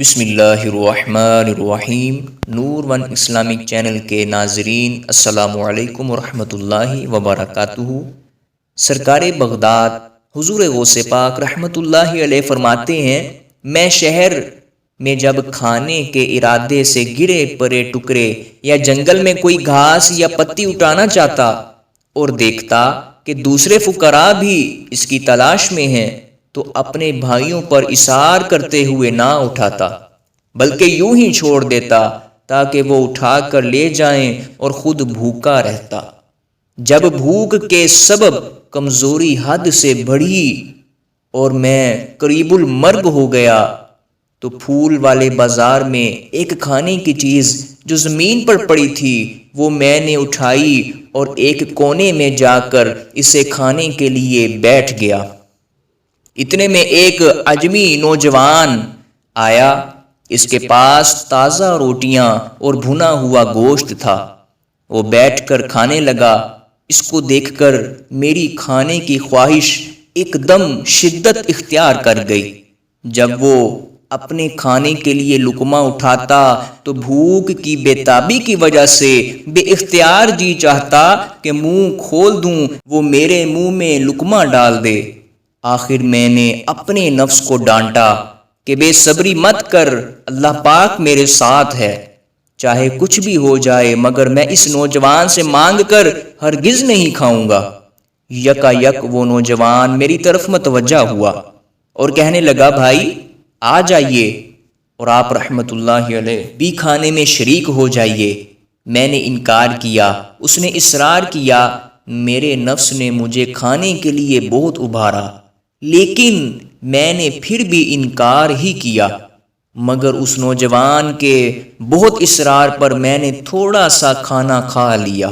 بسم اللہ الرحمن الرحیم۔ نور ون اسلامک چینل کے ناظرین السلام علیکم ورحمۃ اللہ وبرکاتہ۔ سرکار بغداد حضور غوث پاک رحمۃ اللہ علیہ فرماتے ہیں، میں شہر میں جب کھانے کے ارادے سے گرے پڑے ٹکڑے یا جنگل میں کوئی گھاس یا پتی اٹھانا چاہتا اور دیکھتا کہ دوسرے فقراء بھی اس کی تلاش میں ہیں تو اپنے بھائیوں پر اصرار کرتے ہوئے نہ اٹھاتا، بلکہ یوں ہی چھوڑ دیتا تاکہ وہ اٹھا کر لے جائیں اور خود بھوکا رہتا۔ جب بھوک کے سبب کمزوری حد سے بڑھی اور میں قریب المرگ ہو گیا تو پھول والے بازار میں ایک کھانے کی چیز جو زمین پر پڑی تھی وہ میں نے اٹھائی اور ایک کونے میں جا کر اسے کھانے کے لیے بیٹھ گیا۔ اتنے میں ایک عجمی نوجوان آیا، اس کے پاس تازہ روٹیاں اور بھنا ہوا گوشت تھا۔ وہ بیٹھ کر کھانے لگا۔ اس کو دیکھ کر میری کھانے کی خواہش ایک دم شدت اختیار کر گئی۔ جب وہ اپنے کھانے کے لیے لقمہ اٹھاتا تو بھوک کی بے تابی کی وجہ سے بے اختیار جی چاہتا کہ منہ کھول دوں، وہ میرے منہ میں لقمہ ڈال دے۔ آخر میں نے اپنے نفس کو ڈانٹا کہ بے صبری مت کر، اللہ پاک میرے ساتھ ہے، چاہے کچھ بھی ہو جائے مگر میں اس نوجوان سے مانگ کر ہرگز نہیں کھاؤں گا۔ یکا یک وہ نوجوان میری طرف متوجہ ہوا اور کہنے لگا، بھائی آ جائیے اور آپ رحمت اللہ علیہ بھی کھانے میں شریک ہو جائیے۔ میں نے انکار کیا، اس نے اصرار کیا۔ میرے نفس نے مجھے کھانے کے لیے بہت ابھارا، لیکن میں نے پھر بھی انکار ہی کیا، مگر اس نوجوان کے بہت اصرار پر میں نے تھوڑا سا کھانا کھا لیا۔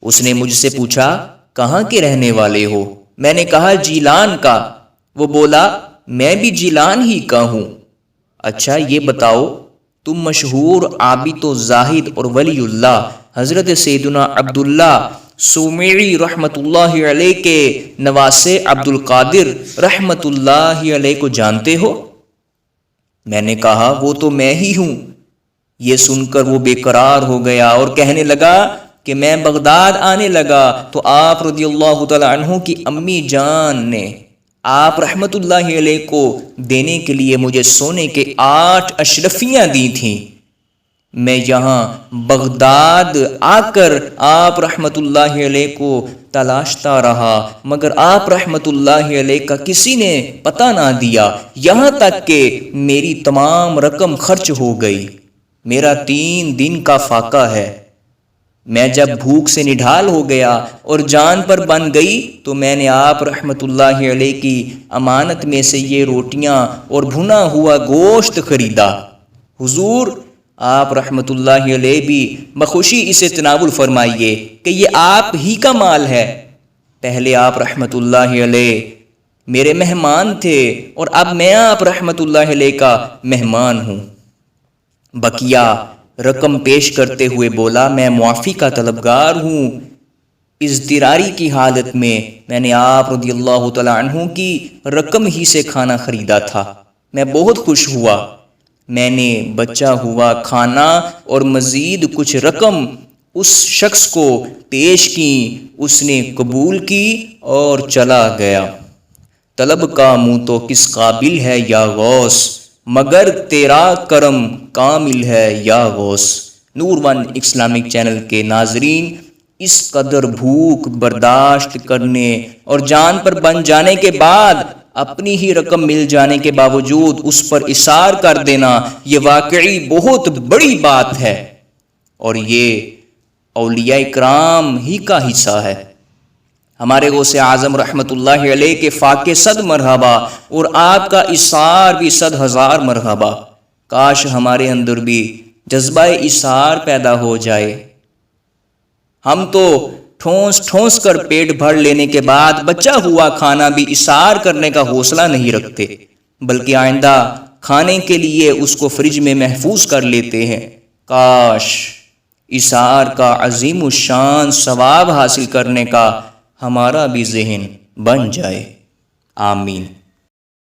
اس نے مجھ سے پوچھا، کہاں کے رہنے والے ہو؟ میں نے کہا، جیلان کا۔ وہ بولا، میں بھی جیلان ہی کا ہوں۔ اچھا یہ بتاؤ، تم مشہور عابد و زاہد اور ولی اللہ حضرت سیدنا عبداللہ سومری رحمت اللہ علیہ کے نواسے عبد القادر رحمت اللہ علیہ کو جانتے ہو؟ میں نے کہا، وہ تو میں ہی ہوں۔ یہ سن کر وہ بے قرار ہو گیا اور کہنے لگا کہ میں بغداد آنے لگا تو آپ رضی اللہ تعالی عنہ کی امی جان نے آپ رحمت اللہ علیہ کو دینے کے لیے مجھے سونے کے 8 اشرفیاں دی تھیں۔ میں یہاں بغداد آ کر آپ رحمت اللہ علیہ کو تلاشتا رہا مگر آپ رحمت اللہ علیہ کا کسی نے پتہ نہ دیا، یہاں تک کہ میری تمام رقم خرچ ہو گئی۔ میرا 3 دن کا فاقہ ہے۔ میں جب بھوک سے نڈھال ہو گیا اور جان پر بن گئی تو میں نے آپ رحمت اللہ علیہ کی امانت میں سے یہ روٹیاں اور بھنا ہوا گوشت خریدا۔ حضور آپ رحمت اللہ علیہ بھی بخوشی اسے تناول فرمائیے کہ یہ آپ ہی کا مال ہے۔ پہلے آپ رحمت اللہ علیہ میرے مہمان تھے اور اب میں آپ رحمت اللہ علیہ کا مہمان ہوں۔ بقیہ رقم پیش کرتے ہوئے بولا، میں معافی کا طلبگار ہوں۔ اضطراری کی حالت میں نے آپ رضی اللہ تعالی عنہ کی رقم ہی سے کھانا خریدا تھا۔ میں بہت خوش ہوا۔ میں نے بچا ہوا کھانا اور مزید کچھ رقم اس شخص کو پیش کی، اس نے قبول کی اور چلا گیا۔ طلب کا منہ تو کس قابل ہے یا غوث، مگر تیرا کرم کامل ہے یا غوث۔ نور ون اسلامک چینل کے ناظرین، اس قدر بھوک برداشت کرنے اور جان پر بن جانے کے بعد اپنی ہی رقم مل جانے کے باوجود اس پر اصرار کر دینا، یہ واقعی بہت بڑی بات ہے اور یہ اولیاء کرام ہی کا حصہ ہے۔ ہمارے غوث اعظم رحمت اللہ علیہ کے فاقے 100 مرحبا اور آپ کا اصرار بھی 100,000 مرحبا۔ کاش ہمارے اندر بھی جذبہ اصرار پیدا ہو جائے۔ ہم تو ٹھونس ٹھونس کر پیٹ بھر لینے کے بعد بچا ہوا کھانا بھی اصرار کرنے کا حوصلہ نہیں رکھتے، بلکہ آئندہ کھانے کے لیے اس کو فریج میں محفوظ کر لیتے ہیں۔ کاش اصرار کا عظیم الشان ثواب حاصل کرنے کا ہمارا بھی ذہن بن جائے۔ آمین۔